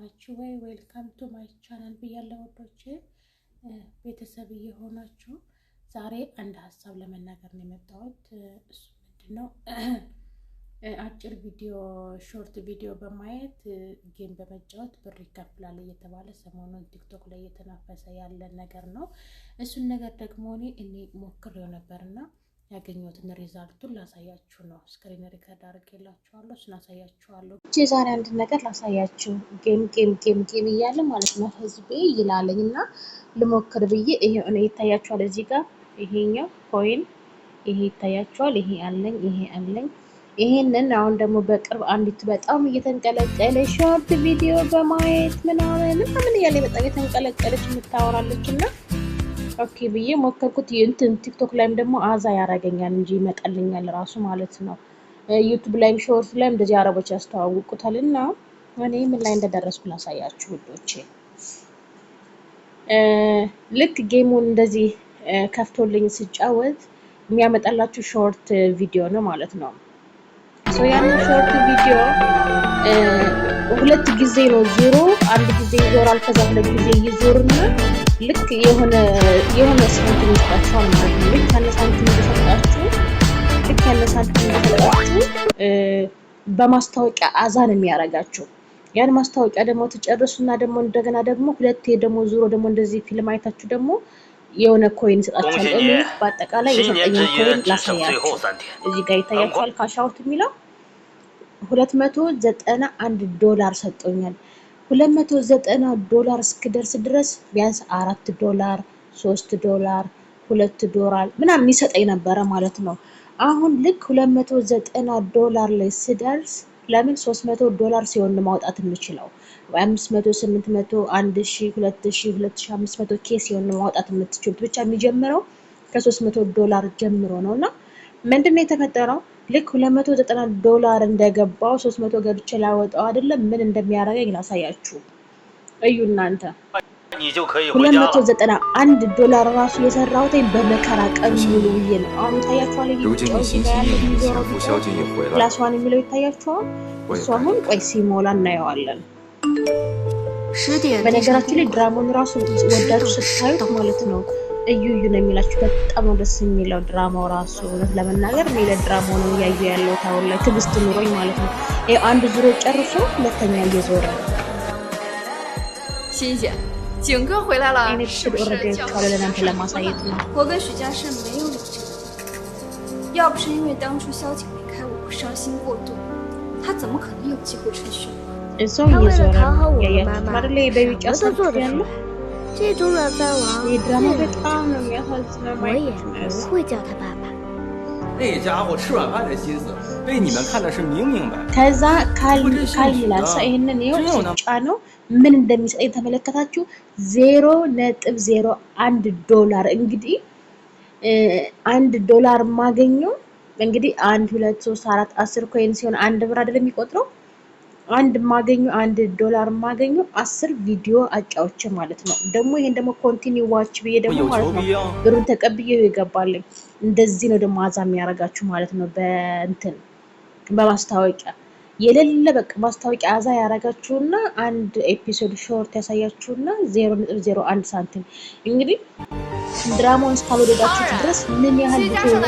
ናችሁ ወይ? ዌልካም ቱ ማይ ቻናል ብያለሁ ወዶቼ ቤተሰብ እየሆናችሁ ዛሬ አንድ ሀሳብ ለመናገር ነው የመጣሁት። እሱ ምንድነው አጭር ቪዲዮ ሾርት ቪዲዮ በማየት ጌም በመጫወት ብር ይከፍላል እየተባለ ሰሞኑን ቲክቶክ ላይ እየተናፈሰ ያለ ነገር ነው። እሱን ነገር ደግሞ እኔ ሞክሬው ነበርና ያገኘሁትን ሪዛልቱን ላሳያችሁ ነው። ስክሪን ሪከርድ አድርጌላችኋለሁ፣ እሱን አሳያችኋለሁ። ዛሬ አንድ ነገር ላሳያችሁ። ጌም እያለ ማለት ነው ህዝቤ ይላለኝና ልሞክር ብዬ ይሄው ነው ይታያችኋል። እዚህ ጋር ይሄኛው ኮይን ይሄ ይታያችኋል። ይሄ አለኝ። ይሄንን አሁን ደግሞ በቅርብ አንዲት በጣም እየተንቀለቀለ ሾርት ቪዲዮ በማየት ምናምን እያለ በጣም እየተንቀለቀለች የምታወራለችና ኦኬ ብዬ ሞከርኩት። ቲክቶክ ላይም ደግሞ አዛ ያረጋኛል እንጂ ይመጣልኛል ራሱ ማለት ነው። ዩቲዩብ ላይም ሾርት ላይም እንደዚህ አረቦች ያስተዋውቁታልና እኔ ምን ላይ እንደደረስኩ ላሳያችሁ ውዶቼ። ልክ ጌሙን እንደዚህ ከፍቶልኝ ስጫወት የሚያመጣላችሁ ሾርት ቪዲዮ ነው ማለት ነው። ሶ ያን ሾርት ቪዲዮ ሁለት ጊዜ ነው ዞሮ፣ አንድ ጊዜ ይዞራል፣ ከዛ ሁለት ጊዜ ይዞርና ልክ የሆነ ሳንቲም ይሰጣችኋል ማለት ነው። ልክ ያለ ሳንቲም እንደሰጣችሁ በማስታወቂያ አዛን የሚያረጋችሁ ያን ማስታወቂያ ደግሞ ተጨርሱና ደግሞ እንደገና ደግሞ ሁለቴ ደግሞ ዙሮ ደግሞ እንደዚህ ፊልም አይታችሁ ደግሞ የሆነ ኮይን ይሰጣችኋል። እኔ በአጠቃላይ የሰጠኝ ኮይን ላሳያችሁ። እዚህ ጋር ይታያችኋል ካሻውት የሚለው $291 ሰጥቶኛል። $290 እስክደርስ ድረስ ቢያንስ $4 $3 $2 ምናምን ይሰጠኝ ነበረ ማለት ነው። አሁን ልክ $290 ላይ ስደርስ ለምን $300 ሲሆን ማውጣት የምችለው 500 800 1000 2000 2500 ኬስ ሲሆን ማውጣት የምትችሉት ብቻ የሚጀምረው ከ$300 ጀምሮ ነውና ምንድነው የተፈጠረው? ልክ $290 እንደገባው 300 ገብቼ ላወጣው አይደለም ምን እንደሚያረጋኝ ላሳያችሁ። እዩ እናንተ $291 ራሱ የሰራሁት በመከራ ቀን ሙሉ ብዬ ነው። አሁን ታያችኋል። ላስዋን የሚለው ይታያችኋል። እሱ አሁን ቆይ ሲሞላ እናየዋለን። በነገራችን ላይ ድራማውን ራሱ ወዳችሁ ስታዩት ማለት ነው እዩ ነው የሚላችሁ። በጣም ደስ የሚለው ድራማው ራሱ እውነት ለመናገር እኔ ለድራማው ነው ያየው ያለው ታውን ላይ ትግስት ኑሮኝ ማለት ነው። ይሄ አንድ ዙሮ ጨርሶ ሁለተኛ እየዞረ ሲንጄ ጂንገ 回来了是不是ለእናንተ ለማሳየት ነው።我跟许家胜没有了这个，要不是因为当初萧景离开我伤心过度，他怎么可能有机会吹嘘我？ እዛው እየዞረ ያያችሁ አይደል? በቢጫ ሰጥ ያለው 这种软饭王，ድራማ በጣም ነው የሚያሳዝነው።我也不会叫他爸爸。那家伙吃软饭的心思被你们看的是明明白。ከዛ ካልሚላሳ ይሄንን ይኸው ጫነው ምን እንደሚሰጠኝ ተመለከታችሁ? $0.01 እንግዲህ $1 ማገኘው እንግዲህ 1 2 3 4 10 ኮይን ሲሆን 1 ብር አይደለም የሚቆጥረው። $1 ማገኘው 10 ቪዲዮ አጫውቼ ማለት ነው። ደግሞ ይሄን ደግሞ ኮንቲኒው ዋች ብዬ ደግሞ ማለት ነው ብሩን ተቀብዬው ይገባልኝ። እንደዚህ ነው ደግሞ አዛም ያረጋችሁ ማለት ነው። በማስታወቂያ የሌለ በቃ ማስታወቂያ አዛ ያረጋችሁና አንድ ኤፒሶድ ሾርት ያሳያችሁና 0.01 ሳንቲም እንግዲህ ድራማውን እስካልወደዳችሁት ድረስ ምን ያህል ብትሆኑ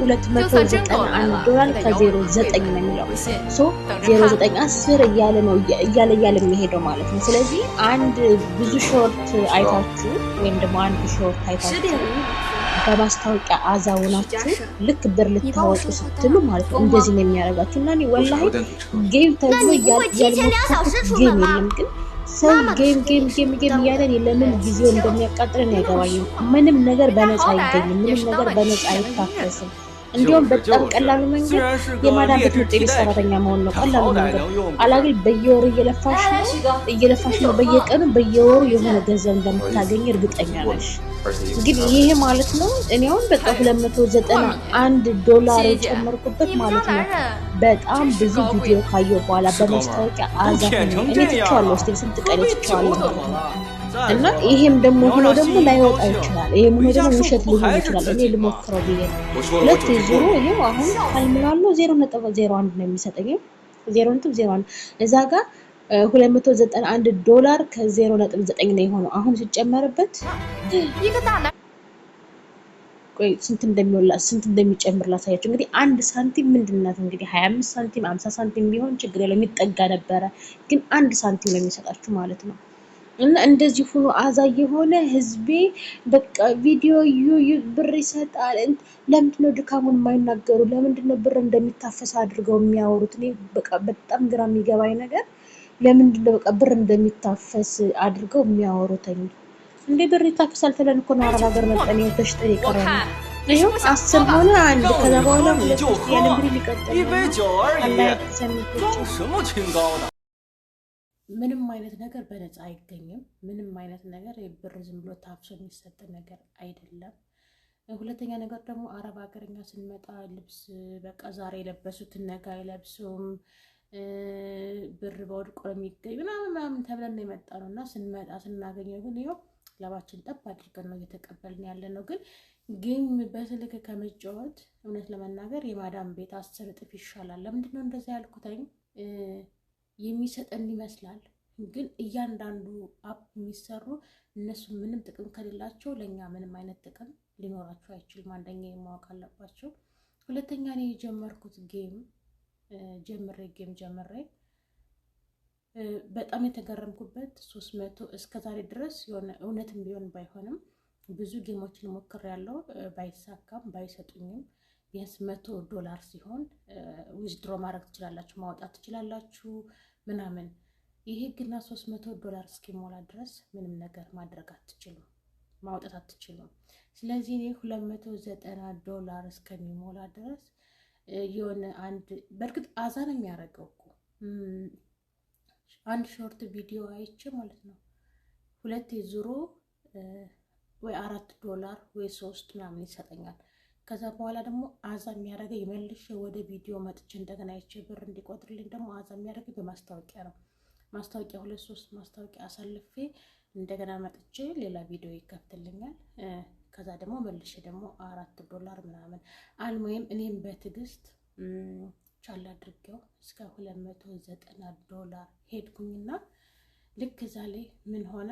$291 ከ09 ነው የሚለው ሶ 0910 እያለ ነው እያለ የሚሄደው ማለት ነው። ስለዚህ አንድ ብዙ ሾርት አይታችሁ ወይም ደግሞ አንድ ሾርት አይታችሁ በማስታወቂያ አዛውናችሁ ልክ ብር ልታወጡ ስትሉ ማለት ነው እንደዚህ ነው የሚያረጋችሁ። እና እኔ ወላሂ ጌም ተብሎ ያልሞከርኩት ጌም የለም፣ ግን ሰው ጌም እያለ ለምን ጊዜው እንደሚያቃጥለን ያገባኝ። ምንም ነገር በነፃ አይገኝም፣ ምንም ነገር በነፃ አይታፈስም። እንዲሁም በጣም ቀላሉ መንገድ የማዳን ቤት ሰራተኛ መሆን ነው። ቀላሉ መንገድ አላግል በየወሩ እየለፋሽ ነው በየቀኑ በየወሩ የሆነ ገንዘብ እንደምታገኝ እርግጠኛ ነሽ። ግን ይሄ ማለት ነው እኔ አሁን በቃ $291 የጨመርኩበት ማለት ነው። በጣም ብዙ ቪዲዮ ካየሁ በኋላ በማስታወቂያ አዛኝ እኔ ትቻለሁ። እስቲ ስንት ቀን ትቻለሁ ማለት ነው። እና ይሄም ደግሞ ሆኖ ደግሞ ላይወጣ ይችላል። ይሄም ሆኖ ደግሞ ውሸት ሊሆን ይችላል። እኔ ልሞክረው ብዬ ነው። ሁለት ዙሩ ይሄው አሁን ካልምላለው 0.01 ነው የሚሰጠኝ። 0.01 እዛ ጋር $291 ከ0.9 ነው የሆነው። አሁን ሲጨመርበት ቆይ ስንት እንደሚጨምር ላሳያችሁ። እንግዲህ አንድ ሳንቲም ምንድነው እንግዲህ 25 ሳንቲም 50 ሳንቲም ቢሆን ችግር የለውም የሚጠጋ ነበረ፣ ግን አንድ ሳንቲም ነው የሚሰጣችሁ ማለት ነው። እና እንደዚህ ሆኖ አዛ የሆነ ህዝቤ በቃ ቪዲዮ ብር ይሰጣል። ለምንድነው ድካሙን የማይናገሩ? ለምንድነው ብር እንደሚታፈስ አድርገው የሚያወሩት? እኔ በቃ በጣም ግራ የሚገባኝ ነገር ለምንድነው በቃ ብር እንደሚታፈስ አድርገው የሚያወሩት? እንዴ ብር ይታፈሳል ተብለን እኮ ነው አረብ ሀገር መጠን ተሽጠን የቀረው። ይሄው 10 ሆነ አንድ ከዛ በኋላ ሁለት ያለ ብር ሊቀጥል ምንም አይነት ነገር በነፃ አይገኝም። ምንም አይነት ነገር ብር ዝም ብሎ ታፍሶ የሚሰጥ ነገር አይደለም። ሁለተኛ ነገር ደግሞ አረብ ሀገርኛ ስንመጣ ልብስ በቃ ዛሬ የለበሱትን ነገ አይለብሱም፣ ብር በወድቆ የሚገኝ ምናምን ተብለን ነው የመጣ ነው። እና ስንመጣ ስናገኘው ግን ይኸው ላባችን ጠብ አድርገን ነው እየተቀበልን ያለ ነው። ግን በስልክ ከመጫወት እውነት ለመናገር የማዳም ቤት 10 እጥፍ ይሻላል። ለምንድነው እንደዛ ያልኩትኝ? የሚሰጠን ይመስላል፣ ግን እያንዳንዱ አፕ የሚሰሩ እነሱ ምንም ጥቅም ከሌላቸው ለኛ ምንም አይነት ጥቅም ሊኖራቸው አይችልም። አንደኛ ማወቅ አለባቸው። ሁለተኛ እኔ የጀመርኩት ጌም ጀምሬ በጣም የተገረምኩበት 300 እስከዛሬ ድረስ የሆነ እውነትም ቢሆን ባይሆንም ብዙ ጌሞችን ሞክሬያለሁ። ባይሳካም ባይሰጡኝም ቢያንስ $100 ሲሆን ዊዝድሮ ማድረግ ትችላላችሁ፣ ማውጣት ትችላላችሁ ምናምን። ይሄ ግና $300 እስኪሞላ ድረስ ምንም ነገር ማድረግ አትችሉም፣ ማውጣት አትችሉም። ስለዚህ እኔ $290 እስከሚሞላ ድረስ የሆነ በእርግጥ አዛ ነው የሚያደርገው እኮ አንድ ሾርት ቪዲዮ አይቼ ማለት ነው 2 ዙሮ ወይ $4 ወይ 3 ምናምን ይሰጠኛል። ከዛ በኋላ ደግሞ አዛ የሚያደርገኝ መልሼ ወደ ቪዲዮ መጥቼ እንደገና አይቼ ብር እንዲቆጥርልኝ ደግሞ አዛ የሚያደርገኝ በማስታወቂያ ነው። ማስታወቂያ 2-3 ማስታወቂያ አሳልፌ እንደገና መጥቼ ሌላ ቪዲዮ ይከፍትልኛል። ከዛ ደግሞ መልሼ ደግሞ $4 ምናምን አልሞይም። እኔም በትዕግስት ቻል አድርጌው እስከ $290 ሄድኩኝና ልክ እዛ ላይ ምን ሆነ?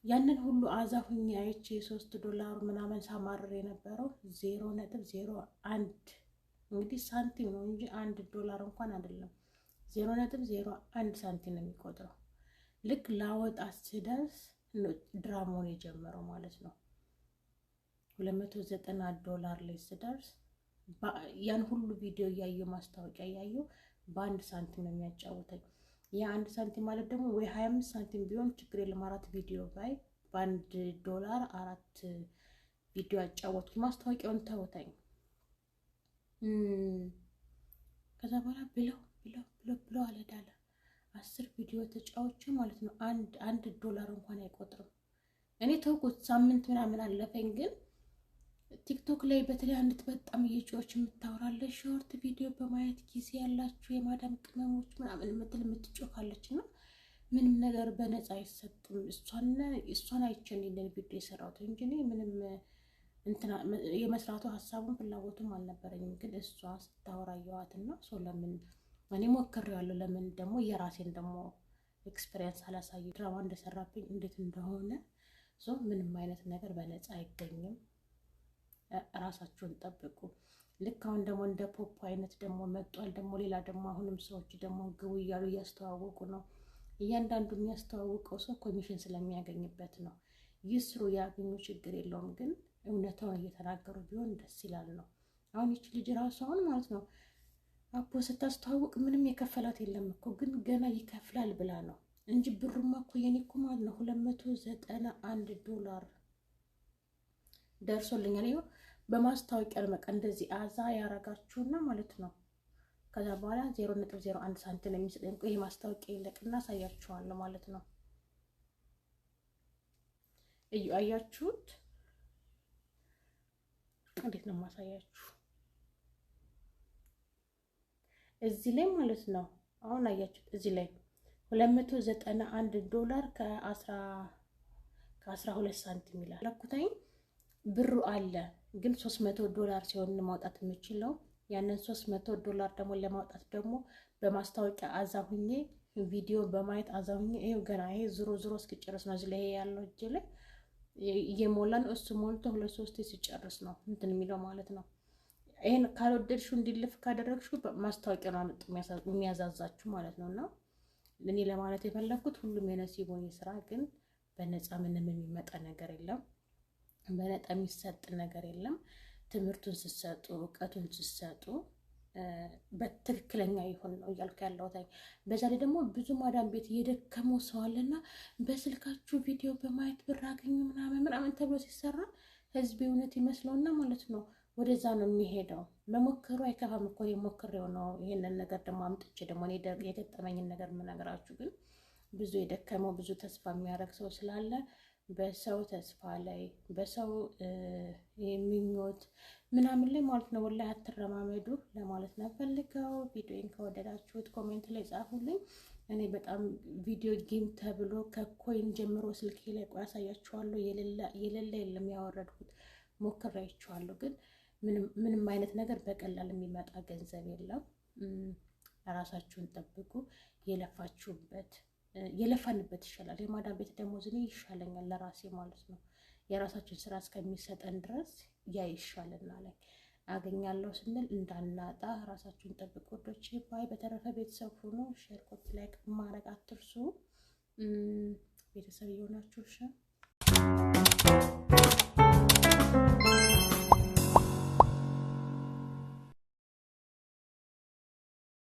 ያንን ሁሉ አዛ ሁኜ አይቼ $3 ምናምን ሳማርር የነበረው 0.01 እንግዲህ ሳንቲም ነው እንጂ $1 እንኳን አይደለም። 0.01 ሳንቲም ነው የሚቆጥረው። ልክ ላወጣ ስደርስ ድራማውን የጀመረው ማለት ነው። $290 ላይ ስደርስ ያን ሁሉ ቪዲዮ እያየሁ ማስታወቂያ እያየሁ በ1 ሳንቲም ነው የሚያጫውተኝ። ያ1 ሳንቲም ማለት ደግሞ ወይ 25 ሳንቲም ቢሆን ችግር የለም። 4 ቪዲዮ ባይ $1 4 ቪዲዮ አጫወትኩ። ማስታወቂያውን ተውተኝ። ከዛ በኋላ ብለው አለዳለ 10 ቪዲዮ ተጫውቼ ማለት ነው $1 እንኳን አይቆጥርም። እኔ ተውኩት፣ ሳምንት ምናምን አለፈኝ። ግን ቲክቶክ ላይ በተለይ አንዲት በጣም እየጮች የምታወራለች ሾርት ቪዲዮ በማየት ጊዜ ያላችሁ የማዳም ቅመሞች ምናምን የምትጮካለች እና ምንም ነገር በነፃ አይሰጥም። እሷን አይቼን ይለን ቪዲዮ የሰራሁት እንጂ ምንም የመስራቱ ሀሳቡን ፍላጎቱም አልነበረኝም። ግን እሷ ስታወራ ያዋትና ለምን እኔ ሞክሬያለሁ፣ ለምን ደግሞ የራሴን ደግሞ ኤክስፒሪየንስ አላሳይ ድራማ እንደሰራብኝ እንዴት እንደሆነ ምንም አይነት ነገር በነፃ አይገኝም። ራሳቸውን ጠብቁ። ልክ አሁን ደግሞ እንደ ፖፕ አይነት ደግሞ መጧል። ደግሞ ሌላ ደግሞ አሁንም ሰዎች ደግሞ ግቡ እያሉ እያስተዋወቁ ነው። እያንዳንዱ የሚያስተዋውቀው ሰው ኮሚሽን ስለሚያገኝበት ነው። ይስሩ ያገኙ፣ ችግር የለውም። ግን እውነታውን እየተናገሩ ቢሆን ደስ ይላል ነው። አሁን ይቺ ልጅ ራሱ አሁን ማለት ነው አፖ ስታስተዋውቅ ምንም የከፈላት የለም እኮ፣ ግን ገና ይከፍላል ብላ ነው እንጂ ብሩማ እኮ የኔ እኮ ማለት ነው $291 ደርሶልኛል። ይኸው በማስታወቂያ ለመቀ እንደዚህ አዛ ያረጋችሁና ማለት ነው። ከዛ በኋላ 0.01 ሳንቲም የሚሰጠኝ ይሄ ማስታወቂያ ይለቅና አሳያችኋለሁ ማለት ነው። እዩ አያችሁት? እንዴት ነው ማሳያችሁ? እዚህ ላይ ማለት ነው። አሁን አያችሁት? እዚህ ላይ $291 ከ12 ሳንቲም ይላል። ለኩታኝ ብሩ አለ፣ ግን $300 ሲሆን ማውጣት የምችለው ያንን $300 ደግሞ ለማውጣት ደግሞ በማስታወቂያ አዛ ሁኜ ቪዲዮ በማየት አዛውኝ ይሄው ገና ይሄ ዙሮ እስኪጨርስ ነው። እዚህ ላይ ያለው እጅ ላይ እየሞላን እሱ ሞልቶ 2-3 ሲጨርስ ነው እንትን የሚለው ማለት ነው። ይሄን ካልወደድሽው እንዲልፍ ካደረግሽው ማስታወቂያ ነው አመጡ የሚያዛዛችሁ ማለት ነውና እኔ ለማለት የፈለኩት ሁሉም የነሲቦኝ ስራ ግን በነፃ ምንም የሚመጣ ነገር የለም። በነፃ የሚሰጥ ነገር የለም። ትምህርቱን ሲሰጡ ዕውቀቱን ሲሰጡ በትክክለኛ ይሁን ነው እያልኩ ያለሁት። በዛ ላይ ደግሞ ብዙ ማዳም ቤት እየደከመው ሰው አለና በስልካችሁ ቪዲዮ በማየት ብር አገኙ ምናምን ተብሎ ሲሰራ ህዝብ እውነት ይመስለውና ማለት ነው ወደዛ ነው የሚሄደው። መሞከሩ አይከፋም እኮ የሞከረው ነው። ይሄንን ነገር ደግሞ አምጥቼ ደግሞ እኔ የገጠመኝን ነገር ምነግራችሁ ግን ብዙ የደከመው ብዙ ተስፋ የሚያደርግ ሰው ስላለ በሰው ተስፋ ላይ በሰው የሚኞት ምናምን ላይ ማለት ነው ወላሂ አትረማመዱ ለማለት ነው ፈልገው። ቪዲዮን ከወደዳችሁት ኮሜንት ላይ ጻፉልኝ። እኔ በጣም ቪዲዮ ጌም ተብሎ ከኮይን ጀምሮ ስልኬ ላይ ቆይ አሳያችኋለሁ። የሌለ የለም ያወረድኩት ሞክሬያችኋለሁ። ግን ምንም አይነት ነገር በቀላል የሚመጣ ገንዘብ የለም። ራሳችሁን ጠብቁ። የለፋንበት ይሻላል። የማዳም ቤት ደሞዝ እኔ ይሻለኛል ለራሴ ማለት ነው። የራሳችን ስራ እስከሚሰጠን ድረስ ያ ይሻለናል። አገኛለሁ ስንል እንዳናጣ ራሳችሁን ጠብቁ ወዶቼ ባይ። በተረፈ ቤተሰብ ሁኑ። ሼር፣ ኮፒ፣ ላይክ ማድረግ አትርሱ። ቤተሰብ ይሆናችሁ እሺ።